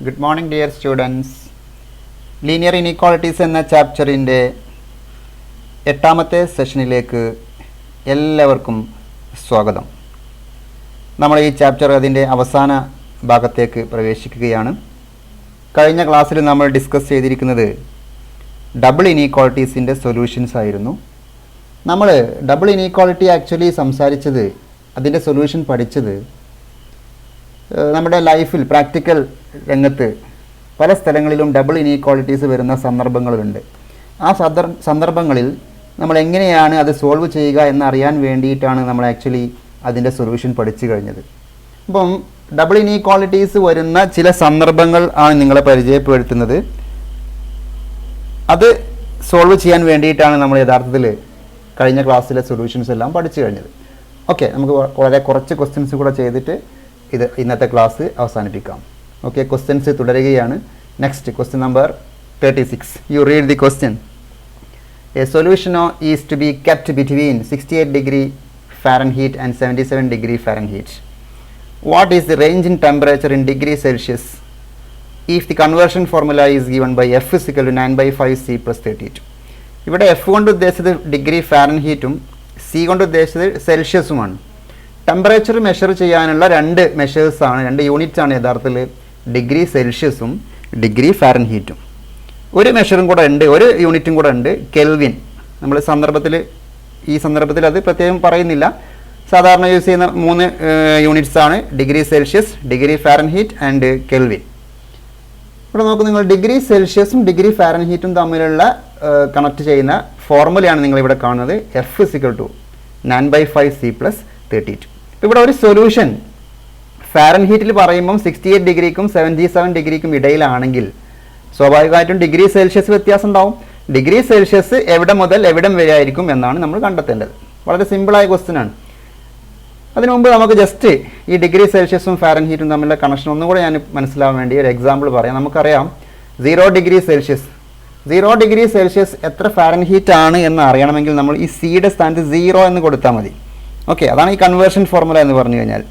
Good morning dear students. Linear inequalities എന്ന ചാപ്റ്ററിൻ്റെ 8ാമത്തെ സെഷനിലേക്ക് എല്ലാവർക്കും സ്വാഗതം. നമ്മൾ ഈ ചാപ്റ്റർ അതിൻ്റെ അവസാന ഭാഗത്തേക്ക് പ്രവേശിക്കുകയാണ്. കഴിഞ്ഞ ക്ലാസ്സിൽ നമ്മൾ ഡിസ്കസ് ചെയ്തിരിക്കുന്നത് ഡബിൾ ഇനീക്വാളിറ്റീസിൻ്റെ സൊല്യൂഷൻസ് ആയിരുന്നു. നമ്മൾ ഡബിൾ ഇനീക്വാളിറ്റി ആക്ച്വലി സംസാരിച്ചത്, അതിൻ്റെ സൊല്യൂഷൻ പഠിച്ചത് നമ്മുടെ ലൈഫിൽ പ്രാക്ടിക്കൽ രംഗത്ത് പല സ്ഥലങ്ങളിലും ഡബിൾ ഇനീക്വാളിറ്റീസ് വരുന്ന സന്ദർഭങ്ങളുണ്ട്. ആ സന്ദർഭങ്ങളിൽ നമ്മൾ എങ്ങനെയാണ് അത് സോൾവ് ചെയ്യുക എന്നറിയാൻ വേണ്ടിയിട്ടാണ് നമ്മൾ ആക്ച്വലി അതിൻ്റെ സൊല്യൂഷൻ പഠിച്ചു കഴിഞ്ഞത്. അപ്പം ഡബിൾ ഇനീക്വാളിറ്റീസ് വരുന്ന ചില സന്ദർഭങ്ങൾ ആണ് നിങ്ങളെ പരിചയപ്പെടുത്തുന്നത്. അത് സോൾവ് ചെയ്യാൻ വേണ്ടിയിട്ടാണ് നമ്മൾ യഥാർത്ഥത്തിൽ കഴിഞ്ഞ ക്ലാസ്സിലെ സൊല്യൂഷൻസ് എല്ലാം പഠിച്ചു കഴിഞ്ഞത്. ഓക്കെ, നമുക്ക് വളരെ കുറച്ച് ക്വസ്റ്റ്യൻസ് കൂടെ ചെയ്തിട്ട് ഇന്നത്തെ ക്ലാസ് അവസാനിപ്പിക്കാം. ഓക്കെ, ക്വസ്റ്റ്യൻസ് തുടരുകയാണ്. Next question number 36. You read the question. A solution is to be kept between 68 degree Fahrenheit and 77 degree Fahrenheit. What is the range in temperature in degree Celsius if the conversion formula is given by F is equal to 9/5 C plus 32? ഇവിടെ F കൊണ്ട് ഉദ്ദേശിച്ചത് degree ഫാരൻഹീറ്റും C കൊണ്ട് ഉദ്ദേശിച്ചത് സെൽഷ്യസുമാണ്. Temperature measure ചെയ്യാനുള്ള രണ്ട് മെഷേഴ്സാണ്, രണ്ട് യൂണിറ്റ്സാണ് യഥാർത്ഥത്തിൽ degree സെൽഷ്യസും degree ഫാരൻഹീറ്റും. ഒരു മെഷറും കൂടെ ഉണ്ട്, ഒരു യൂണിറ്റും കൂടെ ഉണ്ട്, കെൽവിൻ. നമ്മൾ ഈ സന്ദർഭത്തിൽ അത് പ്രത്യേകം പറയുന്നില്ല. സാധാരണ യൂസ് ചെയ്യുന്ന 3 യൂണിറ്റ്സാണ് degree Celsius, degree Fahrenheit and Kelvin. ഇവിടെ നോക്കൂ, നിങ്ങൾ ഡിഗ്രി സെൽഷ്യസും ഡിഗ്രി ഫാരൻഹീറ്റും തമ്മിലുള്ള കണക്ട് ചെയ്യുന്ന ഫോർമുലയാണ് നിങ്ങളിവിടെ കാണുന്നത്. F is equal to 9/5 C plus 32. ഇവിടെ ഒരു സൊല്യൂഷൻ ഫാരൻഹീറ്റിൽ പറയുമ്പം 68 ഡിഗ്രിക്കും 77 ഡിഗ്രിക്കും ഇടയിലാണെങ്കിൽ സ്വാഭാവികമായിട്ടും ഡിഗ്രി സെൽഷ്യസ് വ്യത്യാസം ഉണ്ടാവും. ഡിഗ്രി സെൽഷ്യസ് എവിടെ മുതൽ എവിടം വരെ ആയിരിക്കും എന്നാണ് നമ്മൾ കണ്ടെത്തേണ്ടത്. വളരെ സിമ്പിളായ ക്വസ്റ്റ്യൻ ആണ്. അതിനു മുമ്പ് നമുക്ക് ജസ്റ്റ് ഈ ഡിഗ്രി സെൽഷ്യസും ഫാരൻഹീറ്റും തമ്മിലുള്ള കണക്ഷൻ ഒന്നുകൂടെ ഞാൻ മനസ്സിലാവാൻ വേണ്ടി ഒരു എക്സാമ്പിൾ പറയാം. നമുക്കറിയാം 0 ഡിഗ്രി സെൽഷ്യസ് എത്ര ഫാരൻഹീറ്റ് ആണ് എന്ന് അറിയണമെങ്കിൽ നമ്മൾ ഈ സിയുടെ സ്ഥാനത്ത് 0 എന്ന് കൊടുത്താൽ മതി. ഓക്കെ, അതാണ് ഈ കൺവേർഷൻ ഫോർമുല എന്ന് പറഞ്ഞു കഴിഞ്ഞാൽ.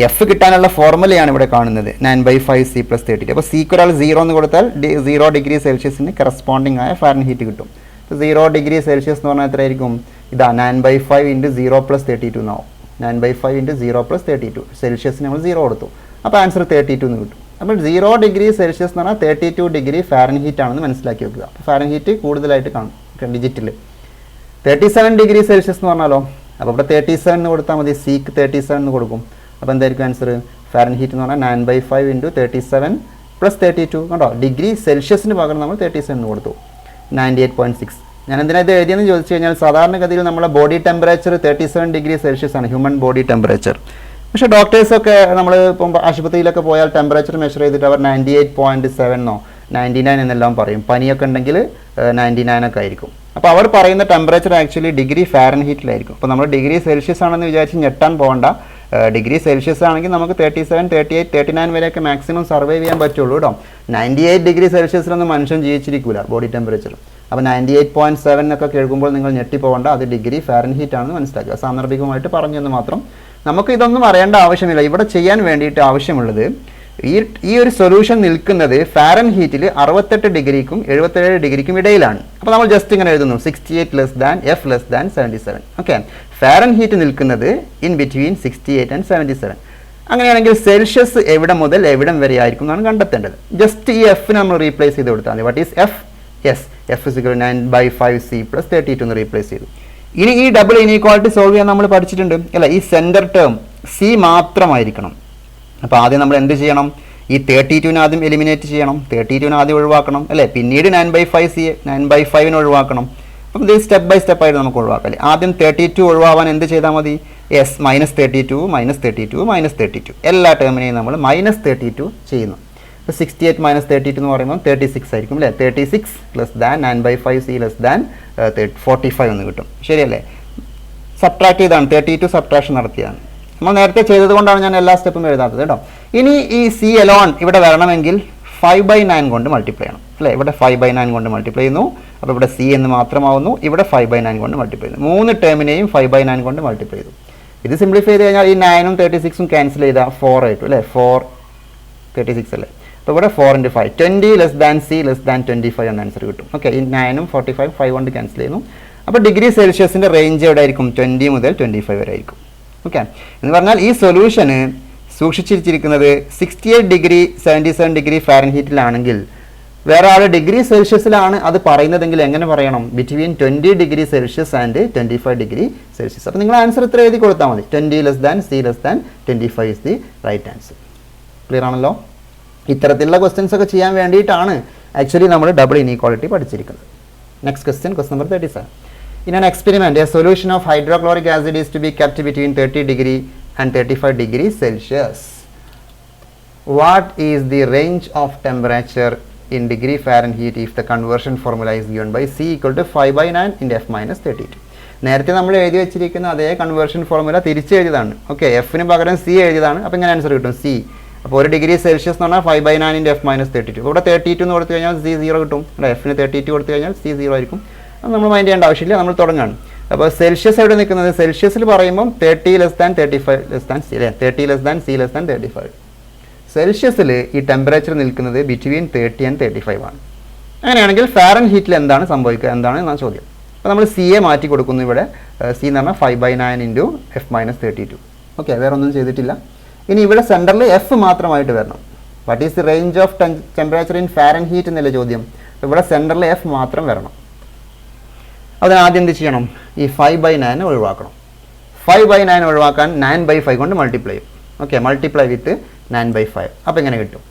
എഫ് കിട്ടാനുള്ള ഫോർമുലയാണ് ഇവിടെ കാണുന്നത്, 9/5 C plus 32. അപ്പോൾ സിക്ക് ഒരാൾ 0 എന്ന് കൊടുത്താൽ 0 ഡിഗ്രി സെൽഷ്യസിന് കറസ്പോണ്ടിങ് ആയ ഫാരൻഹീറ്റ് കിട്ടും. അപ്പോൾ 0 ഡിഗ്രി സെൽഷ്യസ് എന്ന് പറഞ്ഞാൽ എത്രയായിരിക്കും? ഇതാ 9/5 × 0 + 32 എന്നാവും. 9/5 × 0 + 32. സെൽഷ്യസിന് നമ്മൾ 0 കൊടുത്തു, അപ്പോൾ ആൻസർ 32 എന്ന് കിട്ടും. അപ്പോൾ 0 ഡിഗ്രി സെൽഷ്യസ് എന്ന് പറഞ്ഞാൽ 32 ഡിഗ്രി ഫാരൻഹീറ്റ് ആണെന്ന് മനസ്സിലാക്കി വെക്കുക. അപ്പോൾ ഫാരൻഹീറ്റ് കൂടുതലായിട്ട് കാണും ഡിജിറ്റിൽ. 37 ഡിഗ്രി സെൽഷ്യസ് എന്ന് പറഞ്ഞാലോ, അപ്പോൾ ഇവിടെ 37 എന്ന് കൊടുത്താൽ മതി, സിക്ക് 37 എന്ന് കൊടുക്കും. അപ്പോൾ എന്തായിരിക്കും ആൻസർ? ഫാരൻഹീറ്റ് എന്ന് പറഞ്ഞാൽ 9/5 × 37 + 32. കണ്ടോ, ഡിഗ്രി സെൽഷ്യസിന് പകരം നമ്മൾ 37 എന്ന് കൊടുത്തു. 98.6. ഞാൻ എന്തിനാ ഇത് എഴുതിയെന്ന് ചോദിച്ചു കഴിഞ്ഞാൽ, സാധാരണഗതിയിൽ നമ്മുടെ ബോഡി ടെമ്പറേച്ചർ 37 ഡിഗ്രി സെൽഷ്യസ് ആണ്, ഹ്യൂമൻ ബോഡി ടെമ്പറേച്ചർ. പക്ഷേ ഡോക്ടേഴ്സൊക്കെ നമ്മൾ ഇപ്പം ആശുപത്രിയിലൊക്കെ പോയാൽ ടെമ്പറേച്ചർ മെഷർ ചെയ്തിട്ട് അവർ 98.7 99 എന്നെല്ലാം പറയും. പനിയൊക്കെ ഉണ്ടെങ്കിൽ 99 ഒക്കെ ആയിരിക്കും. അപ്പോൾ അവർ പറയുന്ന ടെമ്പറേച്ചർ ആക്ച്വലി ഡിഗ്രി ഫാരൻഹീറ്റിലായിരിക്കും. അപ്പോൾ നമ്മൾ ഡിഗ്രി സെൽഷ്യസ് ആണെന്ന് വിചാരിച്ച് ഞെട്ടാൻ പോകണ്ട. ഡിഗ്രി സെൽഷ്യസ് ആണെങ്കിൽ നമുക്ക് 37, 38, 39 വരെയൊക്കെ മാക്സിമം സർവൈവ് ചെയ്യാൻ പറ്റുള്ളൂ കേട്ടോ. 98 ഡിഗ്രി സെൽഷ്യസിലൊന്നും മനുഷ്യൻ ജീവിച്ചിരിക്കില്ല ബോഡി ടെമ്പറേച്ചർ. അപ്പോൾ 98.7 എന്നൊക്കെ കേൾക്കുമ്പോൾ നിങ്ങൾ ഞെട്ടിപ്പോകണ്ട, അത് ഡിഗ്രി ഫാരൻഹീറ്റ് ആണെന്ന് മനസ്സിലാക്കുക. സാന്ദർഭികമായിട്ട് പറഞ്ഞെന്ന് മാത്രം. നമുക്ക് ഇതൊന്നും അറിയേണ്ട ആവശ്യമില്ല. ഇവിടെ ചെയ്യാൻ വേണ്ടിയിട്ട് ആവശ്യമുള്ളത്, ഈ ഒരു സൊല്യൂഷൻ നിൽക്കുന്നത് ഫാരൻഹീറ്റിൽ 68 ഡിഗ്രിക്കും 77 ഡിഗ്രിക്കും ഇടയിലാണ്. അപ്പോൾ നമ്മൾ ജസ്റ്റ് ഇങ്ങനെ എഴുതുന്നു, 68 less than F less than 77. Okay, Fahrenheit നിൽക്കുന്നത് ഇൻ ബിറ്റ്വീൻ 68 and 77. അങ്ങനെയാണെങ്കിൽ സെൽഷ്യസ് എവിടെ മുതൽ എവിടം വരെ ആയിരിക്കും എന്നാണ് കണ്ടെത്തേണ്ടത്. ജസ്റ്റ് ഈ F നമ്മൾ റീപ്ലേസ് ചെയ്ത് കൊടുത്താൽ മതി. What is F? Yes, F is equal to 9/5 C plus 32 എന്ന് റീപ്ലേസ് ചെയ്തു. ഇനി ഈ ഡബിൾ ഇനീക്വാളിറ്റി സോൾവ് ചെയ്യാൻ നമ്മൾ പഠിച്ചിട്ടുണ്ട് അല്ല, ഈ സെൻറ്റർ ടേം C മാത്രമായിരിക്കണം. അപ്പോൾ ആദ്യം നമ്മൾ എന്ത് ചെയ്യണം? ഈ 32 ആദ്യം എലിമിനേറ്റ് ചെയ്യണം, 32 ആദ്യം ഒഴിവാക്കണം അല്ലേ, പിന്നീട് 9/5 ഒഴിവാക്കണം. അപ്പം ഇത് സ്റ്റെപ്പ് ബൈ സ്റ്റെപ്പ് ആയിട്ട് നമുക്ക് ഒഴിവാക്കാം. ആദ്യം 32 ഒഴിവാകാൻ എന്ത് ചെയ്താൽ മതി? യെസ്, -32 -32 -32. എല്ലാ ടേമിനെയും നമ്മൾ -32 ചെയ്യുന്നു. ഇപ്പോൾ 68 - 32 എന്ന് പറയുമ്പോൾ 36 ആയിരിക്കും അല്ലേ. 36 less than 9/5 C less than 45 എന്ന് കിട്ടും. ശരിയല്ലേ? സബ്ട്രാക്ട് ചെയ്താണ്, 32 സബ്ട്രാക്ഷൻ നടത്തിയതാണ്. നമ്മൾ നേരത്തെ ചെയ്തതുകൊണ്ടാണ് ഞാൻ എല്ലാ സ്റ്റെപ്പും എഴുതാത്തത് കേട്ടോ. ഇനി ഈ C എലോൺ ഇവിടെ വരണമെങ്കിൽ 5/9 കൊണ്ട് മൾട്ടിപ്ലൈ ചെയ്യണം അല്ലേ. ഇവിടെ 5/9 കൊണ്ട് മൾട്ടിപ്ലൈ ചെയ്യുന്നു. അപ്പോൾ ഇവിടെ C എന്ന് മാത്രമാവുന്നു, ഇവിടെ 5/9 കൊണ്ട് മൾട്ടിപ്ലൈ ചെയ്യുന്നു. 3 ടേമിനെയും 5/9 കൊണ്ട് മൾട്ടിപ്ലൈ ചെയ്തു. ഇത് സിംപ്ലിഫൈ ചെയ്ത് കഴിഞ്ഞാൽ ഈ 9ഉം 36ഉം ക്യാൻസൽ ചെയ്താൽ 4 ആയിട്ടു അല്ലേ. 4 36 അല്ലേ. അപ്പോൾ ഇവിടെ 4 into 5 20 less than C less than 25 എന്ന ആൻസർ കിട്ടും. ഓക്കെ, ഈ 9ഉം 45 5 കൊണ്ട് ക്യാൻസൽ ചെയ്യുന്നു. അപ്പോൾ ഡിഗ്രി സെൽഷ്യസിൻ്റെ റേഞ്ച് എവിടെ ആയിരിക്കും? 20 മുതൽ 25 വരെ ആയിരിക്കും. ഓക്കെ, എന്ന് പറഞ്ഞാൽ ഈ സൊല്യൂഷന് സൂക്ഷിച്ചിരിക്കുന്നത് 68 ഡിഗ്രി 77 ഡിഗ്രി ഫാരൻഹീറ്റിലാണെങ്കിൽ വേറെ ആൾ ഡിഗ്രി സെൽഷ്യസിലാണ് അത് പറയുന്നതെങ്കിൽ എങ്ങനെ പറയണം? Between 20 degree Celsius and 25 degree Celsius. അപ്പോൾ നിങ്ങൾ ആൻസർ ഇത്ര എഴുതി കൊടുത്താൽ മതി. 20 less than C less than 25 is the right answer. Clear ആണല്ലോ? ഇത്തരത്തിലുള്ള ക്വസ്റ്റ്യൻസ് ഒക്കെ ചെയ്യാൻ വേണ്ടിയിട്ടാണ് ആക്ച്വലി നമ്മൾ ഡബിൾ ഇനീക്വാളിറ്റി പഠിച്ചിരിക്കുന്നത്. Next question number 37. In an experiment, a solution of hydrochloric acid is to be kept between 30 degree and 35 degree Celsius. What is the range of temperature in degree Fahrenheit if the conversion formula is given by C equal to 5/9 into F minus 32? നേരത്തെ നമ്മൾ എഴുതി വെച്ചിരിക്കുന്ന അതേ conversion formula തിരിച്ച് എഴുതിയതാണ്. Okay, എഫിന് പകരം C എഴുതിയതാണ്. അപ്പോൾ ഇങ്ങനെ ആൻസർ കിട്ടും സി. അപ്പോൾ 1 ഡിഗ്രി സെൽഷ്യസ് എന്ന് പറഞ്ഞാൽ 5/9 into F minus 32. ഇവിടെ 32 എന്ന് കൊടുത്തു കഴിഞ്ഞാൽ സി 0 കിട്ടും. അല്ല, എഫിന് 32 കൊടുത്തു കഴിഞ്ഞാൽ സി 0 ആയിരിക്കും. അത് നമ്മൾ മൈൻഡ് ചെയ്യേണ്ട ആവശ്യമില്ല, നമ്മൾ തുടങ്ങുകയാണ്. അപ്പോൾ സെൽഷ്യസ് എവിടെ നിൽക്കുന്നത്? സെൽഷ്യസിൽ പറയുമ്പം 30 less than 35 less than C അല്ലേ, 30 less than C less than 35. സെൽഷ്യസിൽ ഈ ടെമ്പറേച്ചർ നിൽക്കുന്നത് ബിറ്റ്വീൻ 30 and 35 ആണ്. അങ്ങനെയാണെങ്കിൽ ഫാരൻഹീറ്റിൽ എന്താണ് സംഭവിക്കുക എന്താണ് എന്നാണ് ചോദ്യം. അപ്പോൾ നമ്മൾ സി എ മാറ്റി കൊടുക്കുന്നു. ഇവിടെ സി എന്ന് പറഞ്ഞാൽ 5/9 into F minus 32. ഓക്കെ, വേറെ ഒന്നും ചെയ്തിട്ടില്ല. ഇനി ഇവിടെ സെൻറ്ററിൽ എഫ് മാത്രമായിട്ട് വരണം. What is the range of temperature in Fahrenheit എന്നല്ല ചോദ്യം. ഇവിടെ സെൻറ്ററിൽ എഫ് മാത്രം വരണം. അതിനാദ്യം എന്ത് ചെയ്യണം? ഈ 5/9 ഒഴിവാക്കണം. 5/9 ഒഴിവാക്കാൻ 9/5 കൊണ്ട് മൾട്ടിപ്ലൈ ചെയ്യും. Okay, multiply with 9/5. അപ്പോൾ എങ്ങനെ കിട്ടും?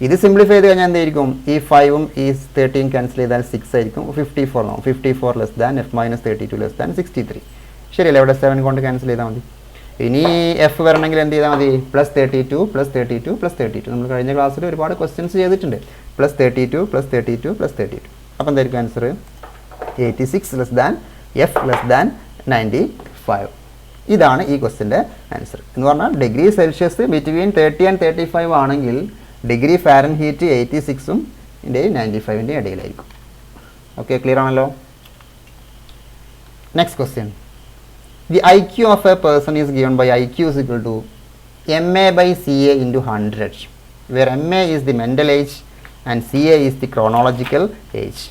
ഇത് സിംപ്ലിഫൈ ചെയ്ത് കഴിഞ്ഞാൽ എന്തായിരിക്കും? ഈ 5ഉം ഈ 13 ക്യാൻസൽ ചെയ്താൽ 6 ആയിരിക്കും. 54 ആവും. 54 less than F minus 32 less than 63. ശരിയല്ലേ? ഇവിടെ 7 കൊണ്ട് ക്യാൻസൽ ചെയ്താൽ മതി. ഇനി എഫ് വരണമെങ്കിൽ എന്ത് ചെയ്താൽ മതി? +32 +32 +32. നമ്മൾ കഴിഞ്ഞ ക്ലാസ്സിൽ ഒരുപാട് ക്വസ്റ്റ്യൻസ് ചെയ്തിട്ടുണ്ട്. +32 +32 +32. അപ്പോൾ എന്തായിരിക്കും answer? 86 less than F less than 95. ഇതാണ് ഈ ക്വസ്റ്റിൻ്റെ ആൻസർ. എന്ന് പറഞ്ഞാൽ ഡിഗ്രി സെൽഷ്യസ് ബിറ്റ്വീൻ 30 and 35 ആണെങ്കിൽ ഡിഗ്രി ഫാരൻഹീറ്റ് 86ഉം 95ൻ്റെയും ഇടയിലായിരിക്കും. ഓക്കെ, ക്ലിയർ ആണല്ലോ? Next question. The IQ of a person is given by IQ is equal to MA/CA into 100, where MA is the mental age and CA is the chronological age.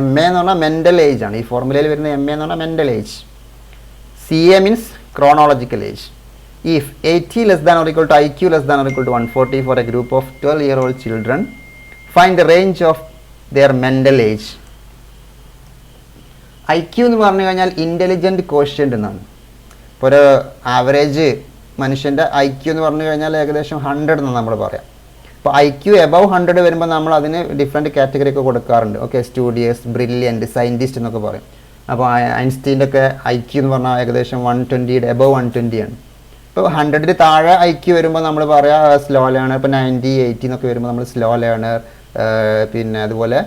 MA എന്ന് പറഞ്ഞാൽ mental age ആണ്. ഈ ഫോർമുലയിൽ വരുന്ന MA എന്ന് പറഞ്ഞാൽ mental age. CA means chronological age. If 80 less than or equal to IQ less than or equal to 140 for a group of 12-year-old children, find the range of their mental age. IQ എന്ന് പറഞ്ഞു കഴിഞ്ഞാൽ intelligent quotient എന്നാണ്. ഇപ്പോൾ ഒരു average മനുഷ്യൻ്റെ IQ എന്ന് പറഞ്ഞു കഴിഞ്ഞാൽ ഏകദേശം 100 എന്നാണ് നമ്മൾ പറയാം. അപ്പോൾ IQ എബവ് 100 വരുമ്പോൾ നമ്മൾ അതിന് ഡിഫറെൻറ്റ് കാറ്റഗറി ഒക്കെ കൊടുക്കാറുണ്ട്. ഓക്കെ, സ്റ്റുഡിയസ്, ബ്രില്യൻറ്റ്, സയൻറ്റിസ്റ്റ് എന്നൊക്കെ പറയും. അപ്പോൾ ഐൻസ്റ്റീൻ്റെ ഒക്കെ IQ എന്ന് പറഞ്ഞാൽ ഏകദേശം 120 എബവ് 120 ആണ്. ഇപ്പോൾ 100 താഴെ IQ വരുമ്പോൾ നമ്മൾ പറയുക സ്ലോ ലേണർ. ഇപ്പോൾ 90 80 എന്നൊക്കെ വരുമ്പോൾ നമ്മൾ സ്ലോ ലേണർ, പിന്നെ അതുപോലെ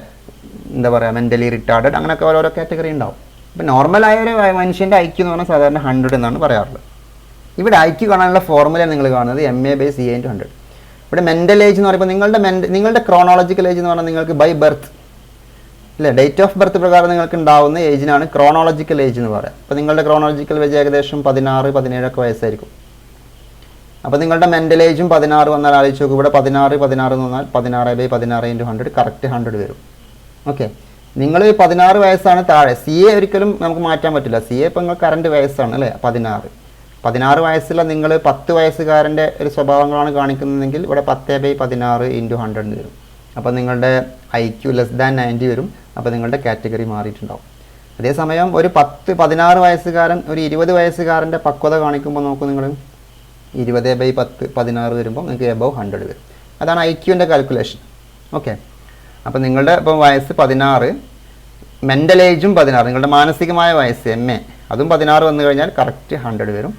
എന്താ പറയുക മെൻ്റലി റിട്ടാർഡഡ്, അങ്ങനെയൊക്കെ ഓരോരോ കാറ്റഗറി ഉണ്ടാവും. ഇപ്പോൾ നോർമലായ ഒരു മനുഷ്യൻ്റെ IQ എന്ന് പറഞ്ഞാൽ സാധാരണ 100 എന്നാണ് പറയാറുള്ളത്. ഇവിടെ IQ കാണാനുള്ള ഫോർമുല നിങ്ങൾ കാണുന്നത് MA/CA into 100. ഇവിടെ മെൻ്റൽ ഏജ് എന്ന് പറയുമ്പോൾ നിങ്ങളുടെ ക്രോണോളജിക്കൽ ഏജ് എന്ന് പറഞ്ഞാൽ നിങ്ങൾക്ക് ബൈ ബർത്ത് അല്ലേ, ഡേറ്റ് ഓഫ് ബർത്ത് പ്രകാരം നിങ്ങൾക്ക് ഉണ്ടാവുന്ന ഏജിനാണ് ക്രോണോളജിക്കൽ ഏജ് എന്ന് പറയുക. അപ്പോൾ നിങ്ങളുടെ ക്രോണോളജിക്കൽ ഏജ് ഏകദേശം 16 17 വയസ്സായിരിക്കും. അപ്പോൾ നിങ്ങളുടെ മെൻ്റൽ ഏജും 16 വന്നാൽ ആലോചിച്ച് നോക്കും. ഇവിടെ 16 എന്ന് പറഞ്ഞാൽ 16/16 into 100 കറക്റ്റ് 100 വരും. ഓക്കെ, നിങ്ങൾ 16 വയസ്സാണ് താഴെ. CA ഒരിക്കലും നമുക്ക് മാറ്റാൻ പറ്റില്ല. CA ഇപ്പോൾ നിങ്ങൾ കറണ്ട് വയസ്സാണ് അല്ലേ, 16 വയസ്സുള്ള നിങ്ങൾ 10 വയസ്സുകാരൻ്റെ ഒരു സ്വഭാവങ്ങളാണ് കാണിക്കുന്നതെങ്കിൽ ഇവിടെ 10/16 into 100 വരും. അപ്പോൾ നിങ്ങളുടെ IQ ലെസ് ദാൻ 90 വരും. അപ്പോൾ നിങ്ങളുടെ കാറ്റഗറി മാറിയിട്ടുണ്ടാവും. അതേസമയം ഒരു 16 വയസ്സുകാരൻ ഒരു 20 വയസ്സുകാരൻ്റെ പക്വത കാണിക്കുമ്പോൾ നോക്കൂ, നിങ്ങൾ 20/10 16 വരുമ്പോൾ നിങ്ങൾക്ക് എബവ് 100 വരും. അതാണ് IQൻ്റെ കാൽക്കുലേഷൻ. ഓക്കെ, അപ്പോൾ നിങ്ങളുടെ ഇപ്പോൾ വയസ്സ് 16, മെൻ്റൽ ഏജും 16, നിങ്ങളുടെ മാനസികമായ വയസ്സ് MA അതും 16 വന്നു കഴിഞ്ഞാൽ കറക്റ്റ് 100 വരും.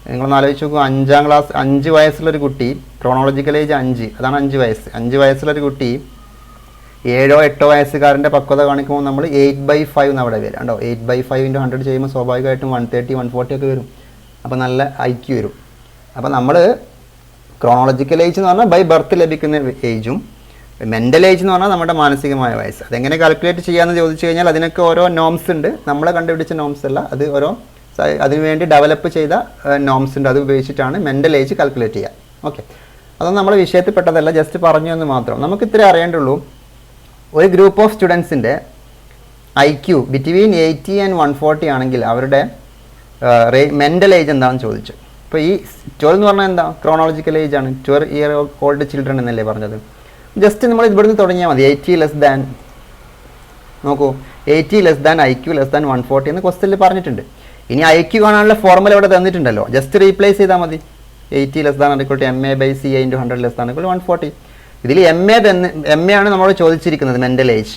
നിങ്ങളൊന്ന് ആലോചിച്ച് നോക്കൂ, 5ാം ക്ലാസ് 5 വയസ്സുള്ളൊരു കുട്ടി, ക്രോണോളജിക്കൽ ഏജ് 5, അതാണ് 5 വയസ്സ്. 5 വയസ്സുള്ളൊരു കുട്ടി 7 8 വയസ്സുകാരൻ്റെ പക്വത കാണിക്കുമ്പോൾ നമ്മൾ 8/5 എന്ന് അവിടെ വരും കേട്ടോ. 8/5 into 100 ചെയ്യുമ്പോൾ സ്വാഭാവികമായിട്ടും 130 140 ഒക്കെ വരും. അപ്പോൾ നല്ല IQ വരും. അപ്പോൾ നമ്മൾ ക്രോണോളജിക്കൽ ഏജ് എന്ന് പറഞ്ഞാൽ ബൈ ബർത്ത് ലഭിക്കുന്ന ഏജും മെൻ്റൽ ഏജ് എന്ന് പറഞ്ഞാൽ നമ്മുടെ മാനസികമായ വയസ്സ്. അതെങ്ങനെ കാൽക്കുലേറ്റ് ചെയ്യാമെന്ന് ചോദിച്ചു കഴിഞ്ഞാൽ അതിനൊക്കെ ഓരോ നോംസ് ഉണ്ട്. നമ്മൾ കണ്ടുപിടിച്ച നോംസ് അല്ല, അത് ഓരോ അതിനുവേണ്ടി ഡെവലപ്പ് ചെയ്ത നോംസ് ഉണ്ട്. അത് ഉപയോഗിച്ചിട്ടാണ് മെൻ്റൽ ഏജ് കാൽക്കുലേറ്റ് ചെയ്യുക. ഓക്കെ, അതൊന്നും നമ്മുടെ വിഷയത്തിൽപ്പെട്ടതല്ല, ജസ്റ്റ് പറഞ്ഞു എന്ന് മാത്രം. നമുക്ക് ഇത്രേ അറിയേണ്ടുള്ളൂ. ഒരു ഗ്രൂപ്പ് ഓഫ് സ്റ്റുഡൻസിൻ്റെ IQ ബിറ്റ്വീൻ 80 and 140 ആണെങ്കിൽ അവരുടെ മെൻ്റൽ ഏജ് എന്താണെന്ന് ചോദിച്ചു. ഇപ്പോൾ ഈ 12 എന്ന് പറഞ്ഞാൽ എന്താ? ക്രോണോളജിക്കൽ ഏജ് ആണ്. 12 year old ചിൽഡ്രൻ എന്നല്ലേ പറഞ്ഞത്. ജസ്റ്റ് നമ്മൾ ഇവിടുന്ന് തുടങ്ങിയാൽ മതി. 80 ലെസ് ദാൻ, നോക്കൂ, 80 less than IQ less than 140 എന്ന് ക്വസ്റ്റ്യനിൽ പറഞ്ഞിട്ടുണ്ട്. ഇനി IQ കാണാനുള്ള ഫോർമുല ഇവിടെ തന്നിട്ടുണ്ടല്ലോ, ജസ്റ്റ് റീപ്ലേസ് ചെയ്താൽ മതി. 80 less than = MA/CA × 100 less than = 140. ഇതിൽ MA ആണ് നമ്മൾ ചോദിച്ചിരിക്കുന്നത്, mental age.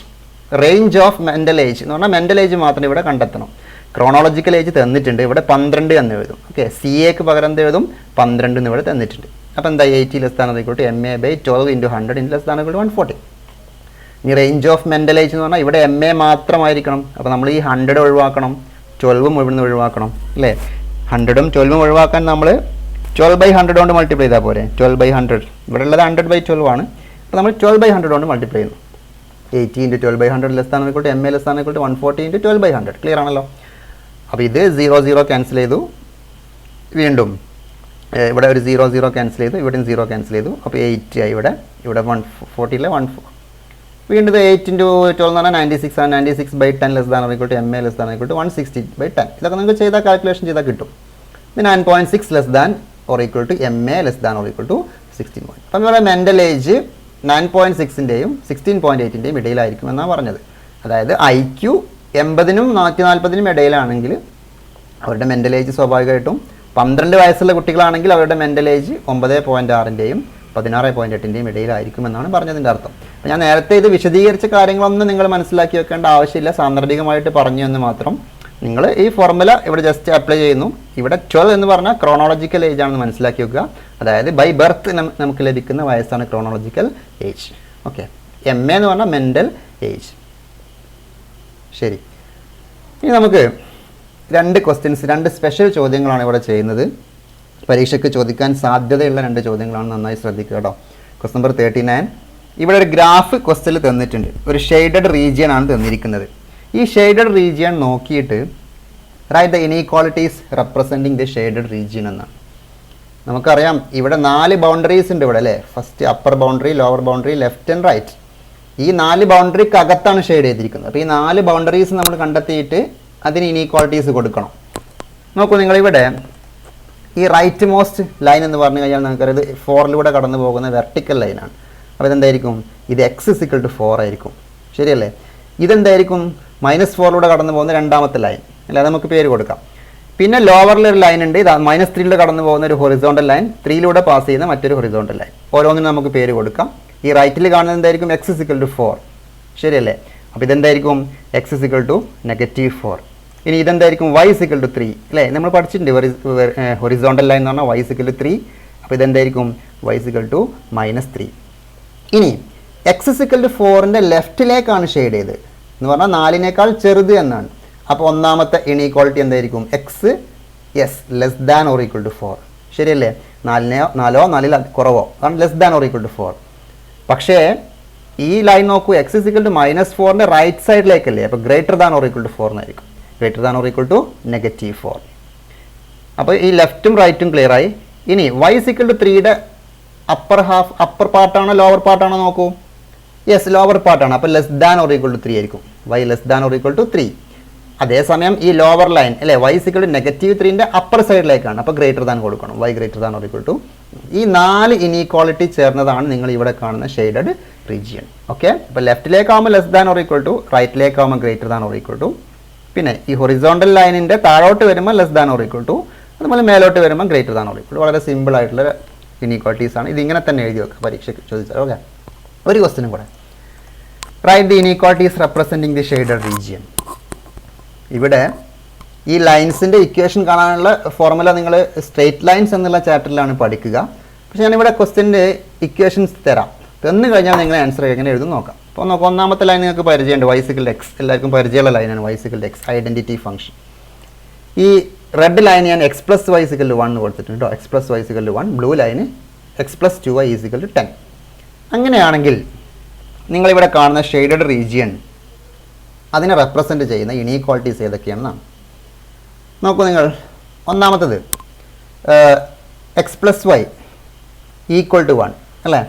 Range of mental age എന്ന് പറഞ്ഞാൽ മെൻ്റൽ ഏജ് മാത്രം ഇവിടെ കണ്ടെത്തണം. ക്രോണോളജിക്കൽ ഏജ് തന്നിട്ടുണ്ട്, ഇവിടെ 12 എന്ന് എഴുതും. ഓക്കെ, CAക്ക് പകരം എന്ത് എഴുതും? 12 എന്ന് ഇവിടെ തന്നിട്ടുണ്ട്. അപ്പോൾ എന്താ? 80 less than = MA/12 × 100 less than = 140. ഇനി റേഞ്ച് ഓഫ് മെൻ്റൽ ഏജ് എന്ന് പറഞ്ഞാൽ ഇവിടെ MA മാത്രമായിരിക്കണം. അപ്പോൾ നമ്മൾ ഈ 100 ഒഴിവാക്കണം, 12ഉം ഇവിടുന്ന് ഒഴിവാക്കണം അല്ലേ? 100ഉം 12ഉം ഒഴിവാക്കാൻ നമ്മൾ 12/100 കൊണ്ട് മൾട്ടിപ്ലൈ ചെയ്താൽ പോരെ? 12/100, ഇവിടെ ഉള്ളത് 100/12 ആണ്. അപ്പോൾ നമ്മൾ 12/100 കൊണ്ട് മൾട്ടിപ്ലൈ ചെയ്യുന്നു. 80 × 12/100 less than = MA less than = 140 × 12/100. Clear ആണല്ലോ? അപ്പോൾ ഇത് 0 ക്യാൻസൽ ചെയ്തു. വീണ്ടും ഇവിടെ ഒരു 0 ക്യാൻസൽ ചെയ്തു, ഇവിടെയും 0 ക്യാൻസൽ ചെയ്തു. അപ്പോൾ 8 ആയി. ഇവിടെ 140 140. വീണ്ടും 8 × 12 എന്ന് പറഞ്ഞാൽ 96 ആണ്. 96/10 less than = MA less than = 160/10. ഇതൊക്കെ നിങ്ങൾക്ക് ചെയ്താൽ കാൽക്കുലേഷൻ ചെയ്താൽ കിട്ടും. ഇത് 9.6 less than = MA less than = 16. അപ്പം ഇവിടെ മെൻ്റൽ ഏജ് 9.6ൻ്റെയും 16.8ൻ്റെയും ഇടയിലായിരിക്കും എന്നാണ് പറഞ്ഞത്. അതായത് IQ 80നും 140നും ഇടയിലാണെങ്കിൽ അവരുടെ മെൻ്റൽ ഏജ് സ്വാഭാവികമായിട്ടും 12 വയസ്സുള്ള കുട്ടികളാണെങ്കിൽ അവരുടെ മെൻ്റൽ ഏജ് 9.6ൻ്റെയും 16.8ൻ്റെയും ഇടയിലായിരിക്കുമെന്നാണ് പറഞ്ഞതിൻ്റെ അർത്ഥം. അപ്പോൾ ഞാൻ നേരത്തെ ഇത് വിശദീകരിച്ച കാര്യങ്ങളൊന്നും നിങ്ങൾ മനസ്സിലാക്കി വെക്കേണ്ട ആവശ്യമില്ല, സാന്ദർഭികമായിട്ട് പറഞ്ഞു എന്ന് മാത്രം. നിങ്ങൾ ഈ ഫോർമുല ഇവിടെ ജസ്റ്റ് അപ്ലൈ ചെയ്യുന്നു. ഇവിടെ 12 എന്ന് പറഞ്ഞാൽ ക്രോണോളജിക്കൽ ഏജ് ആണെന്ന് മനസ്സിലാക്കി വെക്കുക. അതായത് ബൈ ബർത്ത് നമുക്ക് ലഭിക്കുന്ന വയസ്സാണ് ക്രോണോളജിക്കൽ ഏജ്. ഓക്കെ, MA എന്ന് പറഞ്ഞാൽ മെൻ്റൽ ഏജ്. ശരി, ഇനി നമുക്ക് 2 ക്വസ്റ്റ്യൻസ്, 2 സ്പെഷ്യൽ ചോദ്യങ്ങളാണ് ഇവിടെ ചെയ്യുന്നത്. പരീക്ഷയ്ക്ക് ചോദിക്കാൻ സാധ്യതയുള്ള 2 ചോദ്യങ്ങളാണ്, നന്നായി ശ്രദ്ധിക്കുക കേട്ടോ. Question number 39. ഇവിടെ ഒരു ഗ്രാഫ് ക്വസ്റ്റ്യനിൽ തന്നിട്ടുണ്ട്. ഒരു ഷെയ്ഡഡ് റീജിയൻ ആണ് തന്നിരിക്കുന്നത്. ഈ ഷെയ്ഡഡ് റീജിയൻ നോക്കിയിട്ട് right the inequalities representing the shaded region എന്നാണ്. നമുക്കറിയാം ഇവിടെ 4 ബൗണ്ടറീസ് ഉണ്ട് ഇവിടെ അല്ലേ? First upper boundary, lower boundary, left and right. ഈ 4 ബൗണ്ടറിക്ക് അകത്താണ് ഷെയ്ഡ് ചെയ്തിരിക്കുന്നത്. അപ്പോൾ ഈ 4 ബൗണ്ടറീസ് നമ്മൾ കണ്ടെത്തിയിട്ട് അതിന് ഇനീക്വാളിറ്റീസ് കൊടുക്കണം. നോക്കൂ, നിങ്ങളിവിടെ ഈ റൈറ്റ് മോസ്റ്റ് ലൈൻ എന്ന് പറഞ്ഞു കഴിഞ്ഞാൽ നമുക്കറിയാം 4ലൂടെ കടന്നു പോകുന്ന വെർട്ടിക്കൽ ലൈനാണ്. അപ്പോൾ ഇതെന്തായിരിക്കും? ഇത് x = 4 ആയിരിക്കും. ശരിയല്ലേ? ഇതെന്തായിരിക്കും? -4ലൂടെ കടന്നു പോകുന്ന രണ്ടാമത്തെ ലൈൻ അല്ലേ? നമുക്ക് പേര് കൊടുക്കാം. പിന്നെ ലോവറിലൊരു ലൈൻ ഉണ്ട്, ഇത് -3ലൂടെ കടന്നു പോകുന്ന ഒരു ഹൊറിസോണ്ടൽ ലൈൻ, 3ലൂടെ പാസ് ചെയ്യുന്ന മറ്റൊരു ഹൊറിസോണ്ടൽ ലൈൻ. ഓരോന്നിനും നമുക്ക് പേര് കൊടുക്കാം. ഈ റൈറ്റിൽ കാണുന്നത് എന്തായിരിക്കും? x = 4. ശരിയല്ലേ? അപ്പോൾ ഇതെന്തായിരിക്കും? x = -4. ഇനി ഇതെന്തായിരിക്കും? y = 3 അല്ലേ? നമ്മൾ പഠിച്ചിട്ടുണ്ട് ഹൊറിസോണ്ടൽ ലൈൻ എന്ന് പറഞ്ഞാൽ y = 3. അപ്പോൾ ഇതെന്തായിരിക്കും? y = -3. ഇനി x = 4ൻ്റെ ലെഫ്റ്റിലേക്കാണ് ഷെയ്ഡ് ചെയ്ത് എന്ന് പറഞ്ഞാൽ 4നേക്കാൾ ചെറുത് എന്നാണ്. അപ്പോൾ ഒന്നാമത്തെ ഇനീക്വാളിറ്റി എന്തായിരിക്കും? x less than or equal to 4. ശരിയല്ലേ? 4 4ൽ കുറവോ അതാണ് less than or equal to 4. പക്ഷേ ഈ ലൈൻ നോക്കൂ, x = -4ൻ്റെ റൈറ്റ് സൈഡിലേക്കല്ലേ? അപ്പോൾ greater than or equal to 4 എന്നായിരിക്കും. Greater than or equal to -4. അപ്പോൾ ഈ ലെഫ്റ്റും റൈറ്റും ക്ലിയർ ആയി. ഇനി y = 3യുടെ അപ്പർ പാർട്ടാണോ ലോവർ പാർട്ടാണോ നോക്കൂ? യെസ്, ലോവർ പാർട്ടാണ്. അപ്പോൾ less than or equal to 3 ആയിരിക്കും. y less than or equal to 3. അതേസമയം ഈ ലോവർ ലൈൻ അല്ലേ, y = -3ൻ്റെ അപ്പർ സൈഡിലേക്കാണ്. അപ്പോൾ ഗ്രേറ്റർ ദാൻ കൊടുക്കണം, y greater than or equal to. ഈ 4 ഇനീക്വാളിറ്റി ചേർന്നതാണ് നിങ്ങൾ ഇവിടെ കാണുന്ന ഷെയ്ഡഡ് റീജിയൻ. ഓക്കെ, അപ്പോൾ ലെഫ്റ്റിലേക്കാവുമ്പോൾ less than or equal to, റൈറ്റിലേക്കാവുമ്പോൾ greater than or equal to. പിന്നെ ഈ ഹൊറിസോണ്ടൽ ലൈനിൻ്റെ താഴോട്ട് വരുമ്പോൾ less than or equal to, അതുപോലെ മേലോട്ട് വരുമ്പോൾ greater than or equal to. വളരെ സിമ്പിൾ ആയിട്ടുള്ള ഇനീക്വാളിറ്റീസ് ആണ്. ഇതിങ്ങനെ തന്നെ എഴുതി വെക്കുക പരീക്ഷയ്ക്ക് ചോദിച്ചാൽ. ഓക്കെ, ഒരു ക്വസ്റ്റ്യനും കൂടെ. Write the inequalities representing the shaded region. ഇവിടെ ഈ ലൈൻസിൻ്റെ ഇക്വേഷൻ കാണാനുള്ള ഫോർമുല നിങ്ങൾ സ്ട്രെയിറ്റ് ലൈൻസ് എന്നുള്ള ചാപ്റ്ററിലാണ് പഠിക്കുക. പക്ഷേ ഞാനിവിടെ ക്വസ്റ്റ്യൻ്റെ ഇക്വേഷൻസ് തരാം. തന്നു കഴിഞ്ഞാൽ നിങ്ങൾ ആൻസർ എങ്ങനെ എഴുതും നോക്കാം. അപ്പോൾ നോക്കാം, ഒന്നാമത്തെ ലൈൻ നിങ്ങൾക്ക് പരിചയമുണ്ട്, y = x. എല്ലാവർക്കും പരിചയമുള്ള ലൈനാണ് y = x, ഐഡൻറ്റിറ്റി ഫംഗ്ഷൻ. ഈ റെഡ് ലൈൻ ഞാൻ x + y = 1 കൊടുത്തിട്ടുണ്ട് കേട്ടോ. x + y = 1. Blue line x + 2y = 10. അങ്ങനെയാണെങ്കിൽ നിങ്ങളിവിടെ കാണുന്ന ഷെയ്ഡഡ് റീജിയൻ അതിനെ റെപ്രസെൻറ്റ് ചെയ്യുന്ന ഇനീക്വാളിറ്റീസ് ഏതൊക്കെയാണെന്നാണ്. നോക്കൂ നിങ്ങൾ, ഒന്നാമത്തത് x + y ഈക്വൽ ടു 1 അല്ലേ?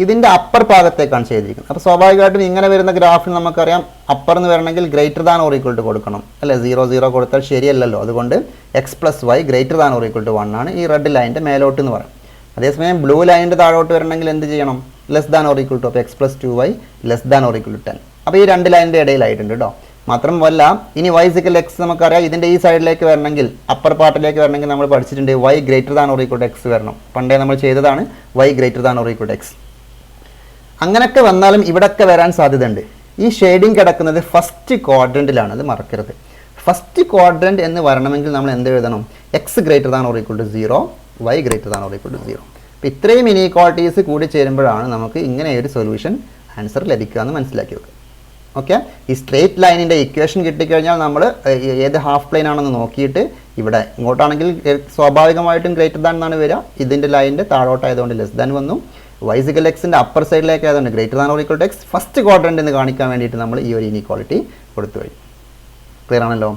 ഇതിൻ്റെ അപ്പർ ഭാഗത്തേക്കാണ് ചെയ്തിരിക്കുന്നത്. അപ്പോൾ സ്വാഭാവികമായിട്ടും ഇങ്ങനെ വരുന്ന ഗ്രാഫിന് നമുക്കറിയാം അപ്പർ എന്ന് വരണമെങ്കിൽ greater than or equal to കൊടുക്കണം അല്ലേ? 0 0 കൊടുത്താൽ ശരിയല്ലല്ലോ. അതുകൊണ്ട് x+y greater than or equal to 1 ആണ് ഈ റെഡ് ലൈനിൻ്റെ മേലോട്ട് എന്ന് പറയും. അതേസമയം ബ്ലൂ ലൈനിൻ്റെ താഴോട്ട് വരണമെങ്കിൽ എന്ത് ചെയ്യണം? Less than or equal to, അപ്പോൾ x+2y less than or equal to 10. അപ്പോൾ ഈ രണ്ട് ലൈനിൻ്റെ ഇടയിലായിട്ടുണ്ട് കേട്ടോ. മാത്രമല്ല ഇനി y = x നമുക്കറിയാം. ഇതിൻ്റെ ഈ സൈഡിലേക്ക് വരണമെങ്കിൽ അപ്പർ പാർട്ടിലേക്ക് വരണമെങ്കിൽ നമ്മൾ പഠിച്ചിട്ടുണ്ട് y greater than or equal to x വരണം. പണ്ടേ നമ്മൾ ചെയ്തതാണ് y greater than or equal to x. അങ്ങനെയൊക്കെ വന്നാലും ഇവിടെയൊക്കെ വരാൻ സാധ്യതയുണ്ട്. ഈ ഷെയ്ഡിങ് കിടക്കുന്നത് ഫസ്റ്റ് ക്വാഡ്രൻറ്റിലാണ്, അത് മറക്കരുത്. ഫസ്റ്റ് ക്വാഡ്രൻറ്റ് എന്ന് വരണമെങ്കിൽ നമ്മൾ എന്ത് എഴുതണം? x greater than or equal to 0, y greater than or equal to 0. അപ്പോൾ ഇത്രയും ഇനീക്വാളിറ്റീസ് കൂടി ചേരുമ്പോഴാണ് നമുക്ക് ഇങ്ങനെ ഒരു സൊല്യൂഷൻ ആൻസർ ലഭിക്കുക എന്ന് മനസ്സിലാക്കി വെക്കുക. ഓക്കെ, ഈ സ്ട്രേറ്റ് ലൈനിൻ്റെ ഇക്വേഷൻ കിട്ടിക്കഴിഞ്ഞാൽ നമ്മൾ ഏത് ഹാഫ് പ്ലെയിൻ ആണെന്ന് നോക്കിയിട്ട് ഇവിടെ ഇങ്ങോട്ടാണെങ്കിൽ സ്വാഭാവികമായിട്ടും ഗ്രേറ്റർ ദാൻ എന്നാണ് വരിക. ഇതിൻ്റെ ലൈനിൻ്റെ താഴോട്ടായതുകൊണ്ട് ലെസ് ദാൻ വന്നു. y = xൻ്റെ അപ്പർ സൈഡിലേക്ക് ആയതുകൊണ്ട് greater than or equal to x. First quadrant എന്ന് കാണിക്കാൻ വേണ്ടിയിട്ട് നമ്മൾ ഈ ഒരു ഇനീക്വാളിറ്റി കൊടുത്തു കഴിഞ്ഞു. ക്ലിയർ ആണല്ലോ?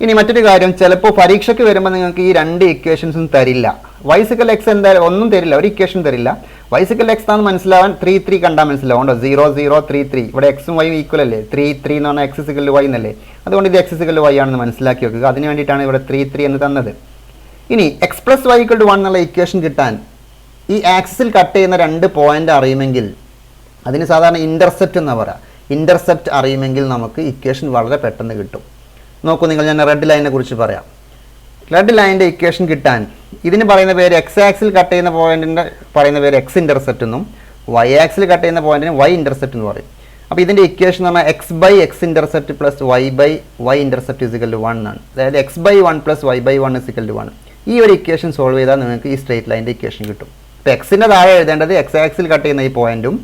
ഇനി മറ്റൊരു കാര്യം, ചിലപ്പോൾ പരീക്ഷയ്ക്ക് വരുമ്പോൾ നിങ്ങൾക്ക് ഈ രണ്ട് ഇക്വേഷൻസും തരില്ല. y = x എന്തായാലും ഒന്നും തരില്ല, ഒരു ഇക്വേഷൻ തരില്ല. y = x ആണെന്ന് മനസ്സിലാവാൻ 3 3 കണ്ടാൽ മനസ്സിലാവും കേട്ടോ. 0 0 3 3 ഇവിടെ എക്സും വൈയും ഈക്വൽ അല്ലേ? 3 3 എന്ന് പറഞ്ഞാൽ x = y എന്നല്ലേ? അതുകൊണ്ട് ഇത് x = y ആണെന്ന് മനസ്സിലാക്കി വെക്കുക. അതിന് വേണ്ടിയിട്ടാണ് ഇവിടെ 3 3 എന്ന് തന്നത്. ഇനി x+y = 1 എന്നുള്ള ഇക്വേഷൻ കിട്ടാൻ ഈ ആക്സിസിൽ കട്ട് ചെയ്യുന്ന രണ്ട് പോയിന്റ് അറിയുമെങ്കിൽ അതിന് സാധാരണ ഇൻ്റർസെപ്റ്റ് എന്ന് പറയാം. ഇൻ്റർസെപ്റ്റ് അറിയുമെങ്കിൽ നമുക്ക് ഇക്വേഷൻ വളരെ പെട്ടെന്ന് കിട്ടും. നോക്കൂ നിങ്ങൾ, ഞാൻ റെഡ് ലൈനിനെ കുറിച്ച് പറയാം. റെഡ് ലൈനിൻ്റെ ഇക്വേഷൻ കിട്ടാൻ ഇതിന് പറയുന്ന പേര് x ആക്സിൽ കട്ട് ചെയ്യുന്ന പോയിന്റിൻ്റെ പറയുന്ന പേര് x ഇൻ്റർസെപ്റ്റ് എന്നും y ആക്സിൽ കട്ട് ചെയ്യുന്ന പോയിന്റിന് y ഇൻ്റർസെപ്റ്റ് എന്ന് പറയും. അപ്പോൾ ഇതിൻ്റെ ഇക്വേഷൻ എന്ന് പറഞ്ഞാൽ x/x intercept plus y/y intercept = 1 എന്നാണ്. അതായത് x/1 പ്ലസ് y/1 = 1. ഈ ഒരു ഇക്വേഷൻ സോൾവ് ചെയ്താൽ നിങ്ങൾക്ക് ഈ സ്ട്രേറ്റ് ലൈനിൻ്റെ ഇക്വേഷൻ കിട്ടും. ഇപ്പോൾ എക്സിൻ്റെ താഴെ എഴുതേണ്ടത് x ആക്സിൽ കട്ട് ചെയ്യുന്ന ഈ പോയിന്റും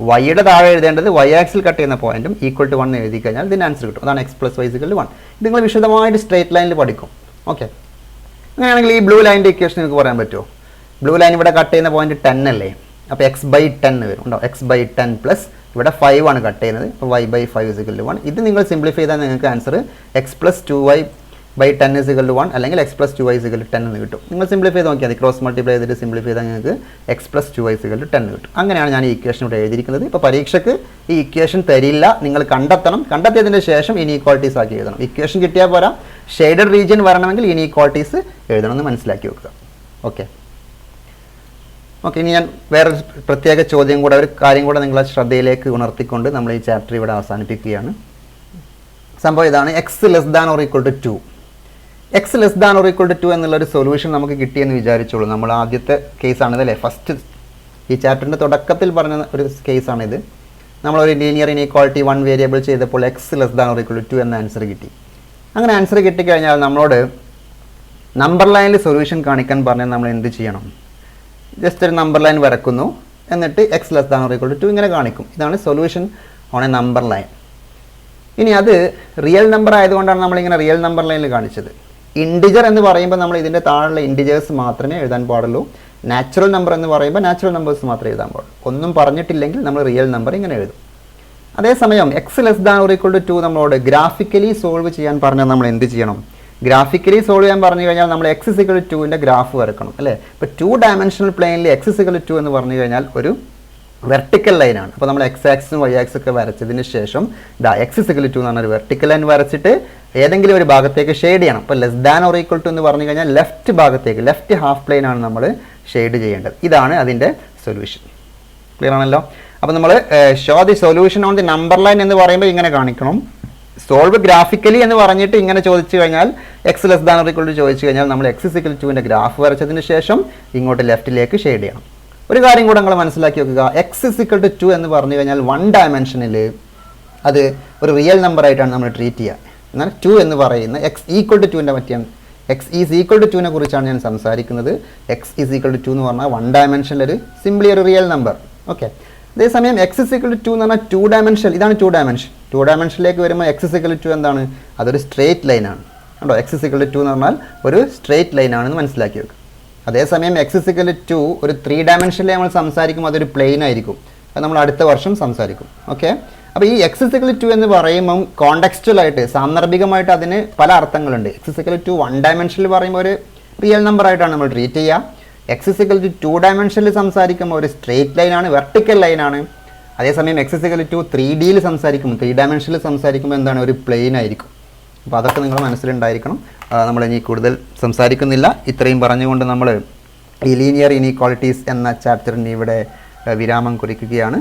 വൈയുടെ താഴെ എഴുതേണ്ടത് y ആക്സിൽ കട്ട് ചെയ്യുന്ന പോയിന്റും ഈക്വൽ ടു 1 എഴുതി കഴിഞ്ഞാൽ ഇതിൻ്റെ ആൻസർ കിട്ടും. അതാണ് x+y = 1. ഇത് നിങ്ങൾ വിശദമായിട്ട് സ്ട്രേറ്റ് ലൈനിൽ പഠിക്കും. ഓക്കെ, അങ്ങനെയാണെങ്കിൽ ഈ ബ്ലൂ ലൈനിൻ്റെ ഇക്വേഷൻ നിങ്ങൾക്ക് പറയാൻ പറ്റുമോ? ബ്ലൂ ലൈൻ ഇവിടെ കട്ട് ചെയ്യുന്ന പോയിന്റ് 10 അല്ലേ? അപ്പോൾ x/10 വരും ഉണ്ടോ? x/10 പ്ലസ് ഇവിടെ 5 ആണ് കട്ട് ചെയ്യുന്നത്. അപ്പോൾ y/5 = 1. ഇത് നിങ്ങൾ സിംപ്ലിഫൈ ചെയ്താൽ നിങ്ങൾക്ക് ആൻസർ x+2y/10 = 1 അല്ലെങ്കിൽ x+2y = 10 എന്ന് കിട്ടും. നിങ്ങൾ സിംപ്ലിഫൈ ചെയ്ത് നോക്കിയാൽ മതി. ക്രോസ് മൾട്ടിപ്ലൈ ചെയ്തിട്ട് സിംപ്ലിഫൈ ചെയ്താൽ നിങ്ങൾക്ക് x+2y = 10 കിട്ടും. അങ്ങനെയാണ് ഞാൻ ഈ ഇക്വേഷൻ ഇവിടെ എഴുതിയിരിക്കുന്നത്. ഇപ്പോൾ പരീക്ഷയ്ക്ക് ഈ ഇക്വേഷൻ തരില്ല, നിങ്ങൾ കണ്ടെത്തണം. കണ്ടെത്തിയതിന് ശേഷം ഇനീക്വാളിറ്റീസ് ആക്കി എഴുതണം. ഇക്വേഷൻ കിട്ടിയാൽ പോരാ, ഷെയ്ഡഡ് റീജിയൻ വരണമെങ്കിൽ ഇനീക്വാളിറ്റീസ് എഴുതണമെന്ന് മനസ്സിലാക്കി വെക്കുക. ഓക്കെ, ഇനി ഞാൻ വേറെ പ്രത്യേക ചോദ്യം കൂടെ, ഒരു കാര്യം കൂടെ നിങ്ങളെ ശ്രദ്ധയിലേക്ക് ഉണർത്തിക്കൊണ്ട് നമ്മൾ ഈ ചാപ്റ്റർ ഇവിടെ അവസാനിപ്പിക്കുകയാണ്. സംഭവം ഇതാണ്, x <= 2. x <= 2 എന്നുള്ളൊരു സൊല്യൂഷൻ നമുക്ക് കിട്ടിയെന്ന് വിചാരിച്ചോളൂ. നമ്മൾ ആദ്യത്തെ കേസാണിത് അല്ലേ? ഫസ്റ്റ് ഈ ചാപ്റ്ററിൻ്റെ തുടക്കത്തിൽ പറഞ്ഞ ഒരു കേസാണിത്. നമ്മളൊരു ലീനിയർ ഇനീക്വാളിറ്റി 1 വേരിയബിൾ ചെയ്തപ്പോൾ x <= 2 എന്ന ആൻസർ കിട്ടി. അങ്ങനെ ആൻസർ കിട്ടിക്കഴിഞ്ഞാൽ നമ്മളോട് നമ്പർ ലൈനിൽ സൊല്യൂഷൻ കാണിക്കാൻ പറഞ്ഞാൽ നമ്മൾ എന്ത് ചെയ്യണം? ജസ്റ്റ് ഒരു നമ്പർ ലൈൻ വരക്കുന്നു, എന്നിട്ട് x <= 2 ഇങ്ങനെ കാണിക്കും. ഇതാണ് solution on A number line. ഇനി അത് റിയൽ നമ്പർ ആയതുകൊണ്ടാണ് നമ്മളിങ്ങനെ റിയൽ നമ്പർ ലൈനിൽ കാണിച്ചത്. ഇൻഡിജർ എന്ന് പറയുമ്പോൾ നമ്മൾ ഇതിൻ്റെ താഴെയുള്ള ഇൻഡിജേഴ്സ് മാത്രമേ എഴുതാൻ പാടുള്ളൂ. നാച്ചുറൽ നമ്പർ എന്ന് പറയുമ്പോൾ നാച്ചുറൽ നമ്പേഴ്സ് മാത്രമേ എഴുതാൻ പാടുള്ളൂ. ഒന്നും പറഞ്ഞിട്ടില്ലെങ്കിൽ നമ്മൾ റിയൽ നമ്പർ ഇങ്ങനെ എഴുതും. അതേസമയം x <= 2 നമ്മളോട് ഗ്രാഫിക്കലി സോൾവ് ചെയ്യാൻ പറഞ്ഞാൽ നമ്മൾ എന്ത് ചെയ്യണം? ഗ്രാഫിക്കലി സോൾവ് ചെയ്യാൻ പറഞ്ഞു കഴിഞ്ഞാൽ നമ്മൾ x = 2ൻ്റെ ഗ്രാഫ് വരക്കണം അല്ലേ? ഇപ്പോൾ 2 ഡയമെൻഷണൽ പ്ലെയിനിൽ x = 2 എന്ന് പറഞ്ഞു കഴിഞ്ഞാൽ ഒരു വെർട്ടിക്കൽ ലൈനാണ്. അപ്പോൾ നമ്മൾ x ആക്സും y ആക്സും ഒക്കെ വരച്ചതിന് ശേഷം x = 2 എന്ന് പറഞ്ഞൊരു വെർട്ടിക്കൽ ലൈൻ വരച്ചിട്ട് ഏതെങ്കിലും ഒരു ഭാഗത്തേക്ക് ഷെയ്ഡ് ചെയ്യണം. അപ്പോൾ <= എന്ന് പറഞ്ഞു കഴിഞ്ഞാൽ ലെഫ്റ്റ് ഭാഗത്തേക്ക്, ലെഫ്റ്റ് ഹാഫ് പ്ലെയിൻ ആണ് നമ്മൾ ഷെയ്ഡ് ചെയ്യേണ്ടത്. ഇതാണ് അതിൻ്റെ സൊല്യൂഷൻ. ക്ലിയർ ആണല്ലോ? അപ്പോൾ നമ്മൾ show the solution on the number line എന്ന് പറയുമ്പോൾ ഇങ്ങനെ കാണിക്കണം. സോൾവ് ഗ്രാഫിക്കലി എന്ന് പറഞ്ഞിട്ട് ഇങ്ങനെ ചോദിച്ചു കഴിഞ്ഞാൽ x <= ചോദിച്ചു കഴിഞ്ഞാൽ നമ്മൾ x = 2ൻ്റെ ഗ്രാഫ് വരച്ചതിന് ശേഷം ഇങ്ങോട്ട് ലെഫ്റ്റിലേക്ക് ഷെയ്ഡ് ചെയ്യണം. ഒരു കാര്യം കൂടെ നിങ്ങൾ മനസ്സിലാക്കി വെക്കുക, x = 2 എന്ന് പറഞ്ഞു കഴിഞ്ഞാൽ 1 ഡയമെൻഷനിൽ അത് ഒരു റിയൽ നമ്പർ ആയിട്ടാണ് നമ്മൾ ട്രീറ്റ് ചെയ്യുക. എന്നാൽ 2 എന്ന് പറയുന്ന x = 2ൻ്റെ പറ്റിയാണ്, x = 2നെ കുറിച്ചാണ് ഞാൻ സംസാരിക്കുന്നത്. x = 2 എന്ന് പറഞ്ഞാൽ 1 ഡയമെൻഷനിൽ ഒരു സിംപ്ലി ഒരു റിയൽ നമ്പർ. ഓക്കെ, അതേസമയം x = 2 എന്ന് പറഞ്ഞാൽ 2 ഡയമെൻഷൻ, ഇതാണ് 2 ഡയമെൻഷൻ. 2 ഡയമെൻഷനിലേക്ക് വരുമ്പോൾ x = 2 എന്താണ്? അതൊരു സ്ട്രേറ്റ് ലൈനാണ് കേട്ടോ. x = 2 എന്ന് പറഞ്ഞാൽ ഒരു സ്ട്രേറ്റ് ലൈനാണെന്ന് മനസ്സിലാക്കി വെക്കുക. അതേസമയം x = 2 ഒരു 3 ഡയമെൻഷനിൽ നമ്മൾ സംസാരിക്കുമ്പോൾ അതൊരു പ്ലെയിൻ ആയിരിക്കും. അത് നമ്മൾ അടുത്ത വർഷം സംസാരിക്കും. ഓക്കെ, അപ്പോൾ ഈ x = 2 എന്ന് പറയുമ്പം കോണ്ടെക്സ്റ്റുവലായിട്ട്, സാന്ദർഭികമായിട്ട് അതിന് പല അർത്ഥങ്ങളുണ്ട്. x = 2 1 ഡയമെൻഷനിൽ പറയുമ്പോൾ ഒരു റിയൽ നമ്പർ ആയിട്ടാണ് നമ്മൾ ട്രീറ്റ് ചെയ്യുക. എക്സ് ഇസ് ഇക്വൽ ടു 2 ഡയമെൻഷനിൽ സംസാരിക്കുമ്പോൾ ഒരു സ്ട്രേറ്റ് ലൈനാണ്, വെർട്ടിക്കൽ ലൈനാണ്. അതേസമയം എക്സ് ഇസ് ഇക്വൽ ടു 3Dയിൽ സംസാരിക്കുമ്പോൾ 3 ഡയമെൻഷനിൽ സംസാരിക്കുമ്പോൾ എന്താണ്, ഒരു പ്ലെയിൻ ആയിരിക്കും. അപ്പോൾ അതൊക്കെ നിങ്ങൾ മനസ്സിലുണ്ടായിരിക്കണം. നമ്മൾ ഇനി കൂടുതൽ സംസാരിക്കുന്നില്ല. ഇത്രയും പറഞ്ഞുകൊണ്ട് നമ്മൾ ഈ ലീനിയർ ഇനീക്വാളിറ്റീസ് എന്ന ചാപ്റ്ററിന് ഇവിടെ വിരാമം കുറിക്കുകയാണ്.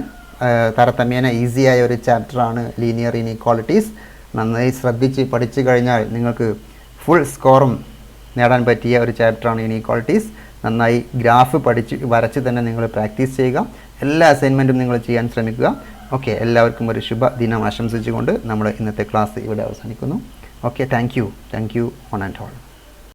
താരതമ്യേന ഈസിയായ ഒരു ചാപ്റ്ററാണ് ലീനിയർ ഇനീക്വാളിറ്റീസ്. നന്നായി ശ്രദ്ധിച്ച് പഠിച്ചു കഴിഞ്ഞാൽ നിങ്ങൾക്ക് ഫുൾ സ്കോറും നേടാൻ പറ്റിയ ഒരു ചാപ്റ്ററാണ് ഇനീക്വാളിറ്റീസ്. നന്നായി ഗ്രാഫ് വരച്ച് തന്നെ നിങ്ങൾ പ്രാക്ടീസ് ചെയ്യുക. എല്ലാ അസൈൻമെൻറ്റും നിങ്ങൾ ചെയ്യാൻ ശ്രമിക്കുക. ഓക്കെ, എല്ലാവർക്കും ഒരു ശുഭദിനം ആശംസിച്ചുകൊണ്ട് നമ്മൾ ഇന്നത്തെ ക്ലാസ് ഇവിടെ അവസാനിക്കുന്നു. Okay, thank you one and all.